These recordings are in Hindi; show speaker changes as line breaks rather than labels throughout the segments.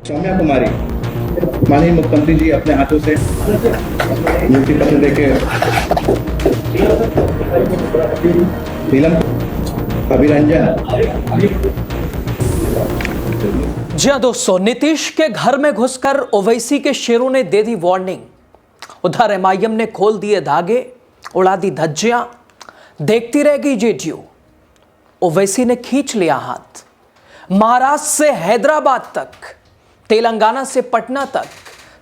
सौम्या कुमारी, माननीय मुख्यमंत्री जी अपने हाथों से नियुक्ति पत्र देके नीलम अभिरंजन।
जी हाँ दोस्तों, नीतीश के घर में घुसकर ओवैसी के शेरों ने दे दी वार्निंग। उधर एमआईएम ने खोल दिए धागे, उड़ा दी धज्जियां। देखती रहेगी जेडीयू। ओवैसी ने खींच लिया हाथ। महाराष्ट्र से हैदराबाद तक, तेलंगाना से पटना तक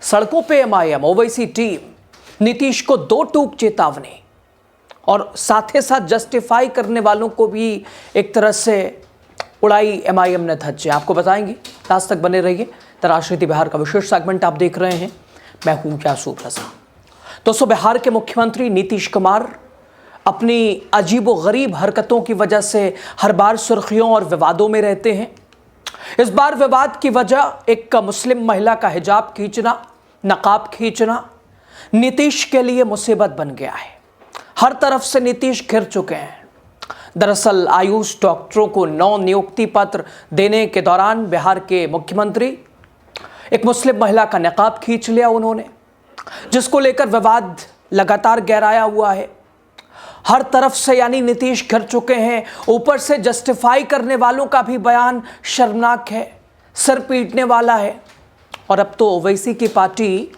सड़कों पे एमआईएम ओवैसी टीम। नीतीश को दो टूक चेतावनी और साथ ही साथ जस्टिफाई करने वालों को भी एक तरह से उड़ाई एमआईएम ने धज्जे। आपको बताएंगे, लास्ट तक बने रहिए। राजनीति बिहार का विशेष सेगमेंट आप देख रहे हैं, मैं हूं यासूफ रजा। दोस्तों, बिहार के मुख्यमंत्री नीतीश कुमार अपनी अजीबोगरीब हरकतों की वजह से हर बार सुर्खियों और विवादों में रहते हैं। इस बार विवाद की वजह एक मुस्लिम महिला का हिजाब खींचना, नकाब खींचना नीतीश के लिए मुसीबत बन गया है। हर तरफ से नीतीश घिर चुके हैं। दरअसल आयुष डॉक्टरों को 9 नियुक्ति पत्र देने के दौरान बिहार के मुख्यमंत्री एक मुस्लिम महिला का नकाब खींच लिया उन्होंने, जिसको लेकर विवाद लगातार गहराया हुआ है। हर तरफ से यानी नीतीश घिर चुके हैं। ऊपर से जस्टिफाई करने वालों का भी बयान शर्मनाक है, सर पीटने वाला है। और अब तो ओवैसी की पार्टी,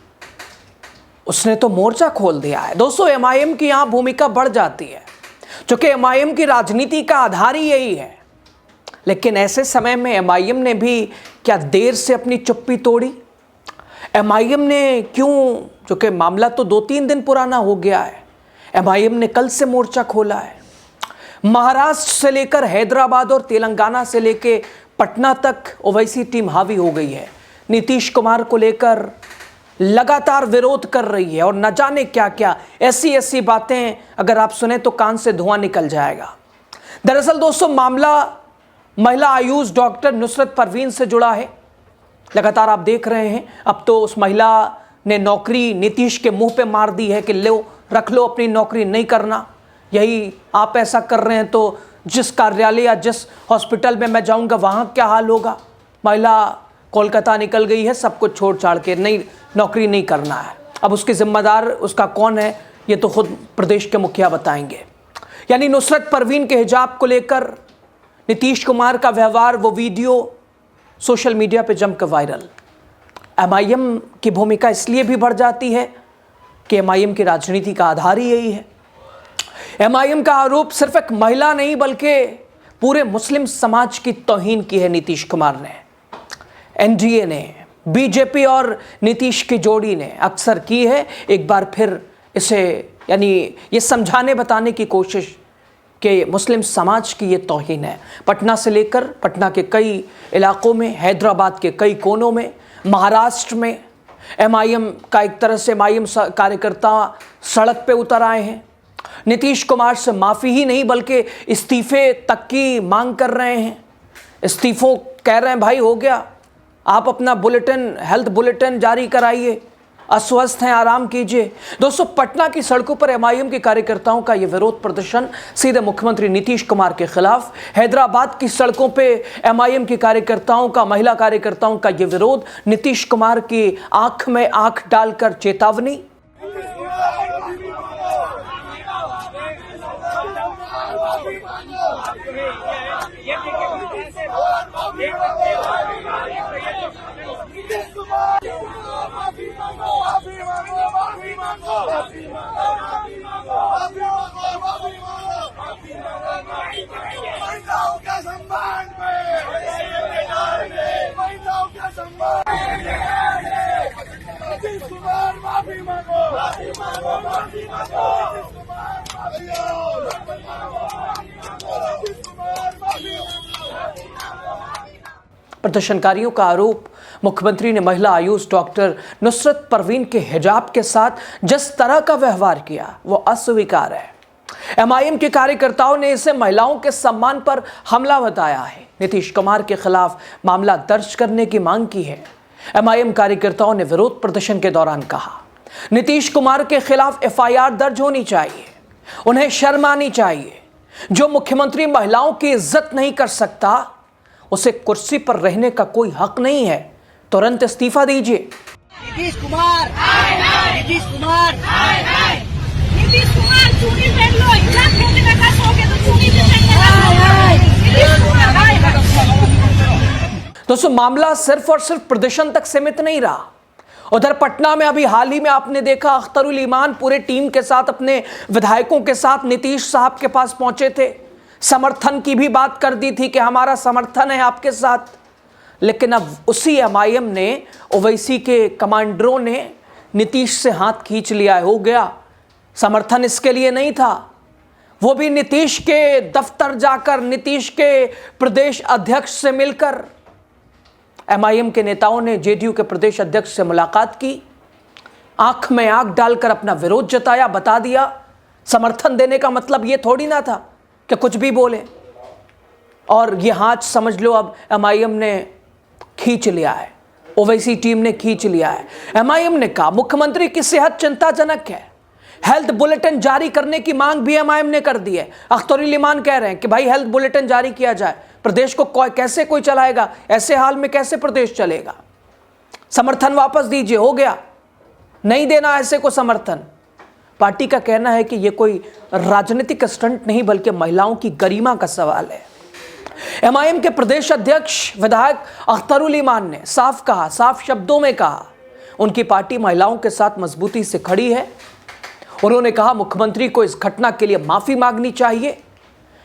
उसने तो मोर्चा खोल दिया है। दोस्तों, एमआईएम की यहां भूमिका बढ़ जाती है, क्योंकि एमआईएम की राजनीति का आधार ही यही है। लेकिन ऐसे समय में एमआईएम ने भी क्या देर से अपनी चुप्पी तोड़ी? एमआईएम ने क्यों, क्योंकि मामला तो 2-3 दिन पुराना हो गया है, एमआईएम ने कल से मोर्चा खोला है। महाराष्ट्र से लेकर हैदराबाद और तेलंगाना से लेकर पटना तक ओवैसी टीम हावी हो गई है। नीतीश कुमार को लेकर लगातार विरोध कर रही है और न जाने क्या क्या ऐसी ऐसी बातें अगर आप सुने तो कान से धुआं निकल जाएगा। दरअसल दोस्तों, मामला महिला आयुष डॉक्टर नुसरत परवीन से जुड़ा है। लगातार आप देख रहे हैं, अब तो उस महिला ने नौकरी नीतीश के मुंह पे मार दी है कि लो, रख लो अपनी नौकरी, नहीं करना। यही आप ऐसा कर रहे हैं तो जिस कार्यालय या जिस हॉस्पिटल में मैं जाऊंगा वहां क्या हाल होगा। महिला कोलकाता निकल गई है सब कुछ छोड़ छाड़ के, नहीं, नौकरी नहीं करना है। अब उसकी जिम्मेदार उसका कौन है, ये तो खुद प्रदेश के मुखिया बताएंगे। यानी नुसरत परवीन के हिजाब को लेकर नीतीश कुमार का व्यवहार, वो वीडियो सोशल मीडिया पे जमकर वायरल। एमआईएम की भूमिका इसलिए भी बढ़ जाती है कि एमआईएम की राजनीति का आधार ही यही है। एमआईएम का आरोप सिर्फ एक महिला नहीं बल्कि पूरे मुस्लिम समाज की तौहीन की है नीतीश कुमार ने। एनडीए ने, बीजेपी और नीतीश की जोड़ी ने अक्सर की है। एक बार फिर इसे यानी ये समझाने बताने की कोशिश कि मुस्लिम समाज की ये तौहीन है। पटना से लेकर पटना के कई इलाकों में, हैदराबाद के कई कोनों में, महाराष्ट्र में एमआईएम का एक तरह से एमआईएम कार्यकर्ता सड़क पे उतर आए हैं। नीतीश कुमार से माफ़ी ही नहीं बल्कि इस्तीफे तक की मांग कर रहे हैं। इस्तीफों कह रहे हैं भाई हो गया, आप अपना बुलेटिन, हेल्थ बुलेटिन जारी कराइए, अस्वस्थ हैं आराम कीजिए। दोस्तों, पटना की सड़कों पर एमआईएम के कार्यकर्ताओं का यह विरोध प्रदर्शन सीधे मुख्यमंत्री नीतीश कुमार के खिलाफ। हैदराबाद की सड़कों पे एमआईएम के कार्यकर्ताओं का, महिला कार्यकर्ताओं का यह विरोध, नीतीश कुमार की आंख में आंख डालकर चेतावनी। प्रदर्शनकारियों का आरोप, मुख्यमंत्री ने महिला आयुष डॉक्टर नुसरत परवीन के हिजाब के साथ जिस तरह का व्यवहार किया वो अस्वीकार है। एमआईएम के कार्यकर्ताओं ने इसे महिलाओं के सम्मान पर हमला बताया है। नीतीश कुमार के खिलाफ मामला दर्ज करने की मांग की है। एमआईएम कार्यकर्ताओं ने विरोध प्रदर्शन के दौरान कहा, नीतीश कुमार के खिलाफ एफआईआर दर्ज होनी चाहिए, उन्हें शर्म आनी चाहिए। जो मुख्यमंत्री महिलाओं की इज्जत नहीं कर सकता, उसे कुर्सी पर रहने का कोई हक नहीं है। तुरंत इस्तीफा दीजिए।
नीतीश कुमार नीतीश कुमार नीतीश कुमार चूड़ी पहन लो, इलाज होने का कस हो गया तो चूड़ी भी पहन नीतीश कुमार।
दोस्तों, मामला सिर्फ और सिर्फ प्रदर्शन तक सीमित नहीं रहा। उधर पटना में अभी हाल ही में आपने देखा, अख्तरुल ईमान पूरे टीम के साथ, अपने विधायकों के साथ नीतीश साहब के पास पहुंचे थे। समर्थन की भी बात कर दी थी कि हमारा समर्थन है आपके साथ। लेकिन अब उसी एमआईएम ने, ओवैसी के कमांडरों ने नीतीश से हाथ खींच लिया। हो गया, समर्थन इसके लिए नहीं था, वो भी नीतीश के दफ्तर जाकर, नीतीश के प्रदेश अध्यक्ष से मिलकर। एमआईएम के नेताओं ने जेडीयू के प्रदेश अध्यक्ष से मुलाकात की, आंख में आंख डालकर अपना विरोध जताया, बता दिया। समर्थन देने का मतलब ये थोड़ी ना था कि कुछ भी बोले। और ये हाथ समझ लो अब एमआईएम ने खींच लिया है, ओवैसी टीम ने खींच लिया है। एमआईएम ने कहा मुख्यमंत्री की सेहत चिंताजनक है, हेल्थ बुलेटिन जारी करने की मांग भी एमआईएम ने कर दी है। अख्तरुल ईमान कह रहे हैं कि भाई हेल्थ बुलेटिन जारी किया जाए, प्रदेश को कैसे कोई चलाएगा, ऐसे हाल में कैसे प्रदेश चलेगा। समर्थन वापस दीजिए, हो गया, नहीं देना ऐसे को समर्थन। पार्टी का कहना है कि यह कोई राजनीतिक स्टंट नहीं बल्कि महिलाओं की गरिमा का सवाल है। एमआईएम के प्रदेश अध्यक्ष विधायक अख्तरुल ईमान ने साफ कहा, साफ शब्दों में कहा, उनकी पार्टी महिलाओं के साथ मजबूती से खड़ी है। उन्होंने कहा मुख्यमंत्री को इस घटना के लिए माफी मांगनी चाहिए,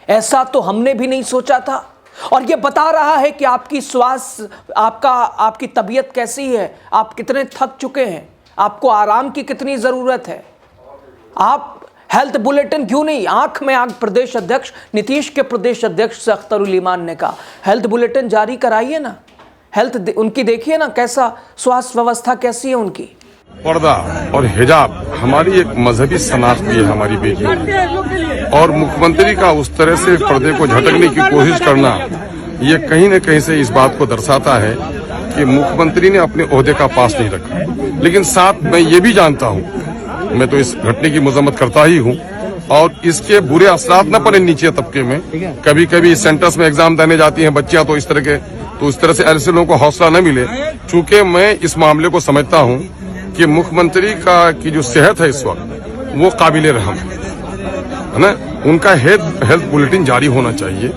ऐसा तो हमने भी नहीं सोचा था। और यह बता रहा है कि आपकी स्वास्थ्य, आपकी तबीयत कैसी है, आप कितने थक चुके हैं, आपको आराम की कितनी जरूरत है। आप हेल्थ बुलेटिन क्यों नहीं, आंख में आंख प्रदेश अध्यक्ष, नीतीश के प्रदेश अध्यक्ष से अख्तरुल ईमान ने कहा हेल्थ बुलेटिन जारी कराइए ना, हेल्थ उनकी देखिए ना, कैसा स्वास्थ्य व्यवस्था कैसी है उनकी।
पर्दा और हिजाब हमारी एक मजहबी शनाख्त भी है हमारी बेटियों, और मुख्यमंत्री का उस तरह से पर्दे को झटकने की कोशिश करना, ये कहीं न कहीं से इस बात को दर्शाता है कि मुख्यमंत्री ने अपने ओहदे का पास नहीं रखा। लेकिन साथ मैं ये भी जानता हूँ, मैं तो इस घटने की मजम्मत करता ही हूँ, और इसके बुरे असरात न पड़े नीचे तबके में। कभी कभी सेंटर्स में एग्जाम देने जाती हैं बच्चियां, तो इस तरह से ऐसे लोगों को हौसला न मिले। चूंकि मैं इस मामले को समझता हूँ कि मुख्यमंत्री की जो सेहत है इस वक्त वो काबिले रहम है ना, उनका हेल्थ बुलेटिन जारी होना चाहिए।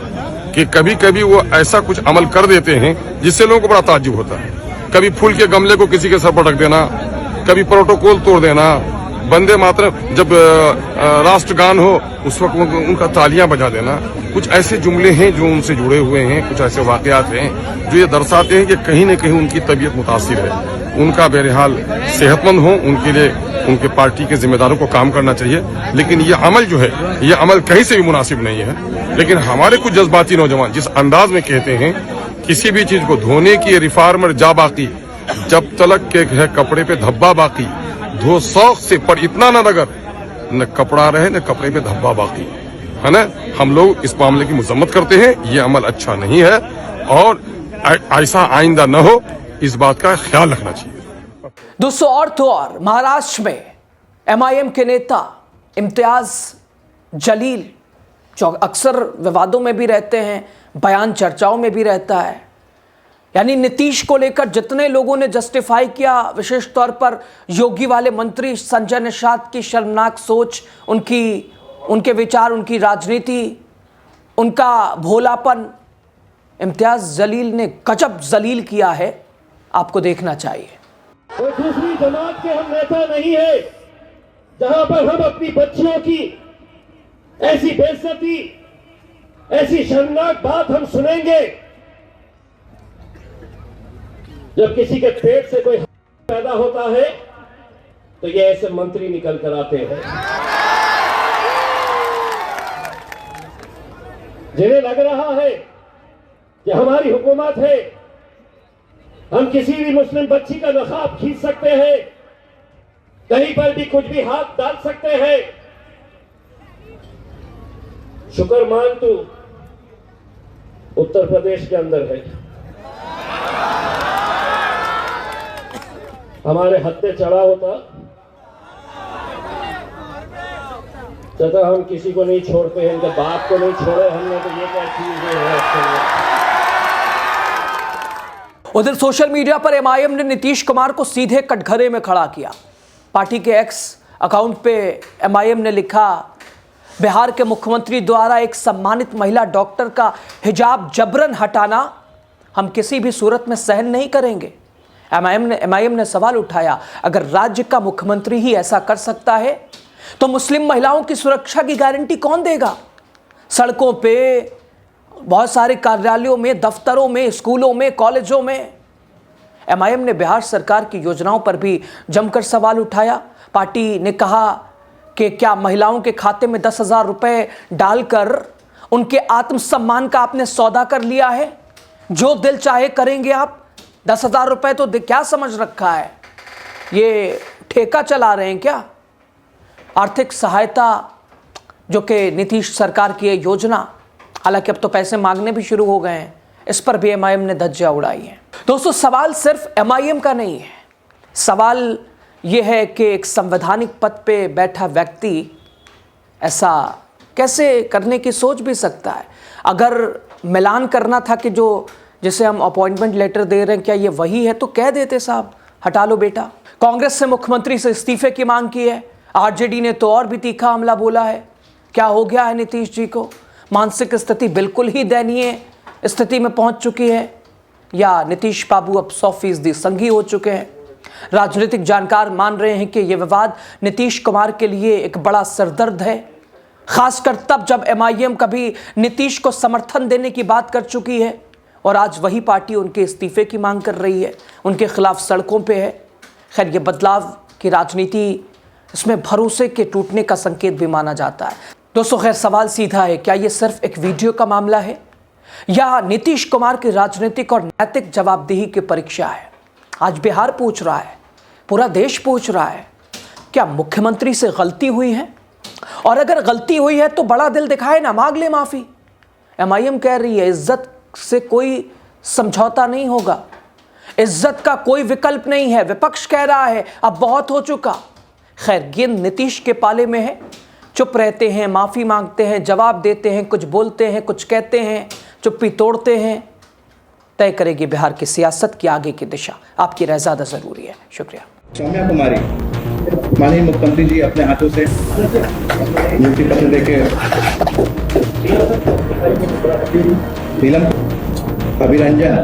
कि कभी कभी वो ऐसा कुछ अमल कर देते हैं जिससे लोगों को बड़ा ताज्जुब होता है। कभी फूल के गमले को किसी के सर पर रख देना, कभी प्रोटोकॉल तोड़ देना, वंदे मातरम जब राष्ट्रगान हो उस वक्त उनका तालियां बजा देना। कुछ ऐसे जुमले हैं जो उनसे जुड़े हुए हैं, कुछ ऐसे वाकयात हैं जो ये दर्शाते हैं कि कहीं न कहीं उनकी तबीयत मुतासिर है। उनका बहरहाल सेहतमंद हो, उनके लिए उनके पार्टी के जिम्मेदारों को काम करना चाहिए। लेकिन ये अमल जो है, ये अमल कहीं से भी मुनासिब नहीं है। लेकिन हमारे कुछ जज्बाती नौजवान जिस अंदाज में कहते हैं किसी भी चीज को धोने की रिफार्मर जा बाकी, जब तलक के है कपड़े पे धब्बा बाकी, धो शौक से पर इतना न रगर, न कपड़ा रहे न कपड़े पे धब्बा बाकी, है ना। हम लोग इस मामले की मजम्मत करते हैं, ये अमल अच्छा नहीं है और ऐसा आइंदा न हो, इस बात का ख्याल रखना चाहिए।
दोस्तों, और तो और महाराष्ट्र में एमआईएम के नेता इम्तियाज जलील, जो अक्सर विवादों में भी रहते हैं, बयान चर्चाओं में भी रहता है, यानी नीतीश को लेकर जितने लोगों ने जस्टिफाई किया, विशेष तौर पर योगी वाले मंत्री संजय निषाद की शर्मनाक सोच, उनके विचार, उनकी राजनीति, उनका भोलापन, इम्तियाज जलील ने गजब जलील किया है, आपको देखना चाहिए।
कोई दूसरी जमात के हम नेता नहीं है जहां पर हम अपनी बच्चियों की ऐसी बेइज्जती, ऐसी शर्मनाक बात हम सुनेंगे। जब किसी के पेट से कोई पैदा होता है तो ये ऐसे मंत्री निकल कर आते हैं जिन्हें लग रहा है कि हमारी हुकूमत है, हम किसी भी मुस्लिम बच्ची का नकाब खींच सकते हैं, कहीं पर भी कुछ भी हाथ डाल सकते हैं। शुक्र मान तू उत्तर प्रदेश के अंदर है, हमारे हत्थे चढ़ा होता तथा हम किसी को नहीं छोड़ते हैं, इनके बाप को नहीं छोड़े हमने, तो ये क्या चीज है।
उधर सोशल मीडिया पर एमआईएम ने नीतीश कुमार को सीधे कटघरे में खड़ा किया। पार्टी के एक्स अकाउंट पे एमआईएम ने लिखा, बिहार के मुख्यमंत्री द्वारा एक सम्मानित महिला डॉक्टर का हिजाब जबरन हटाना हम किसी भी सूरत में सहन नहीं करेंगे। एमआईएम ने सवाल उठाया, अगर राज्य का मुख्यमंत्री ही ऐसा कर सकता है तो मुस्लिम महिलाओं की सुरक्षा की गारंटी कौन देगा? सड़कों पे, बहुत सारे कार्यालयों में, दफ्तरों में, स्कूलों में, कॉलेजों में। एमआईएम ने बिहार सरकार की योजनाओं पर भी जमकर सवाल उठाया। पार्टी ने कहा कि क्या महिलाओं के खाते में 10,000 रुपए डालकर उनके आत्मसम्मान का आपने सौदा कर लिया है? जो दिल चाहे करेंगे आप। 10,000 रुपए तो क्या समझ रखा है? ये ठेका चला रहे हैं क्या? आर्थिक सहायता जो कि नीतीश सरकार की योजना, हालांकि अब तो पैसे मांगने भी शुरू हो गए हैं, इस पर भी एमआईएम ने धज्जियां उड़ाई हैं। दोस्तों, सवाल सिर्फ एमआईएम का नहीं है। सवाल यह है कि एक संवैधानिक पद पे बैठा व्यक्ति ऐसा कैसे करने की सोच भी सकता है? अगर मिलान करना था कि जो जिसे हम अपॉइंटमेंट लेटर दे रहे हैं क्या ये वही है, तो कह देते साहब, हटा लो बेटा। कांग्रेस से मुख्यमंत्री से इस्तीफे की मांग की है। आरजेडी ने तो और भी तीखा हमला बोला है। क्या हो गया है नीतीश जी को? मानसिक स्थिति बिल्कुल ही दयनीय स्थिति में पहुंच चुकी है, या नीतीश बाबू अब 100% संघी हो चुके हैं? राजनीतिक जानकार मान रहे हैं कि यह विवाद नीतीश कुमार के लिए एक बड़ा सरदर्द है, खासकर तब जब एमआईएम कभी नीतीश को समर्थन देने की बात कर चुकी है और आज वही पार्टी उनके इस्तीफे की मांग कर रही है, उनके खिलाफ सड़कों पे है। खैर, ये बदलाव की राजनीति, इसमें भरोसे के टूटने का संकेत भी माना जाता है। दोस्तों, खैर सवाल सीधा है, क्या ये सिर्फ एक वीडियो का मामला है या नीतीश कुमार की राजनीतिक और नैतिक जवाबदेही की परीक्षा है? आज बिहार पूछ रहा है, पूरा देश पूछ रहा है, क्या मुख्यमंत्री से गलती हुई है? और अगर गलती हुई है तो बड़ा दिल दिखाए ना, मांग ले माफी। एमआईएम कह रही है इज्जत से कोई समझौता नहीं होगा, इज्जत का कोई विकल्प नहीं है। विपक्ष कह रहा है अब बहुत हो चुका। खैर, गेंद नीतीश के पाले में है। चुप रहते हैं, माफी मांगते हैं, जवाब देते हैं, कुछ बोलते हैं, कुछ कहते हैं, चुप्पी तोड़ते हैं। तय करेगी बिहार की सियासत की आगे की दिशा। आपकी राय ज्यादा जरूरी है। शुक्रिया।
सौम्या कुमारी, माननीय मुख्यमंत्री जी अपने हाथों से नियुक्ति पत्र देके नीलम अभिरंजन